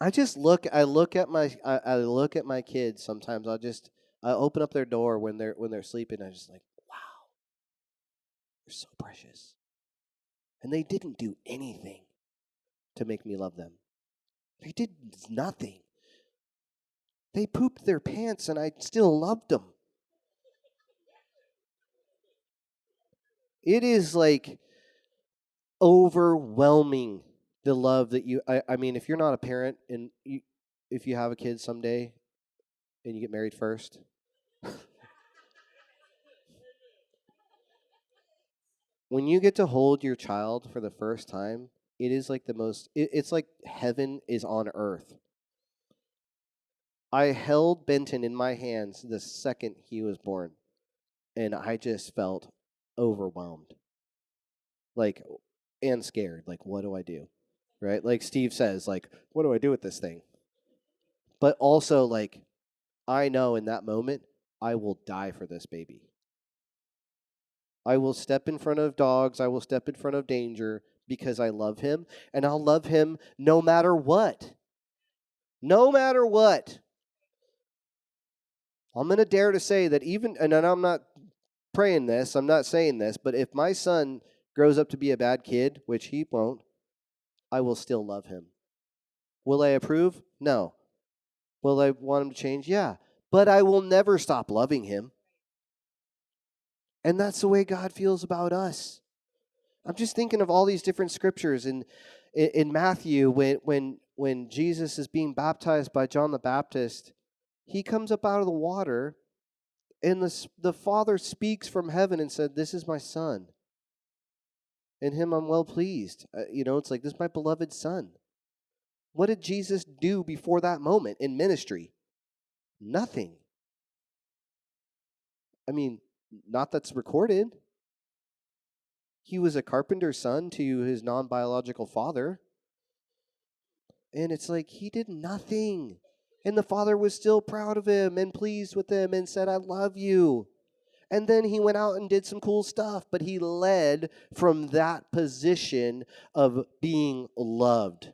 I look at my kids sometimes. I open up their door when they're sleeping. I just like, wow, they're so precious. And they didn't do anything to make me love them. They did nothing. They pooped their pants and I still loved them. It is like overwhelming the love that I mean, if you're not a parent and if you have a kid someday and you get married first, when you get to hold your child for the first time, it is like it's like heaven is on earth. I held Benton in my hands the second he was born, and I just felt overwhelmed, like, and scared. Like, what do I do? Right? Like Steve says, like, what do I do with this thing? But also, like, I know in that moment, I will die for this baby. I will step in front of dogs. I will step in front of danger because I love him, and I'll love him no matter what. No matter what. I'm going to dare to say that even, and I'm not praying this, I'm not saying this, but if my son grows up to be a bad kid, which he won't, I will still love him. Will I approve? No. Will I want him to change? Yeah. But I will never stop loving him. And that's the way God feels about us. I'm just thinking of all these different scriptures in Matthew when Jesus is being baptized by John the Baptist, he comes up out of the water and the Father speaks from heaven and said, "This is my son. In him I'm well pleased." It's like, "This is my beloved son." What did Jesus do before that moment in ministry? Nothing. I mean, not that's recorded. He was a carpenter's son to his non-biological father. And it's like he did nothing. And the father was still proud of him and pleased with him and said, "I love you." And then he went out and did some cool stuff, but he led from that position of being loved.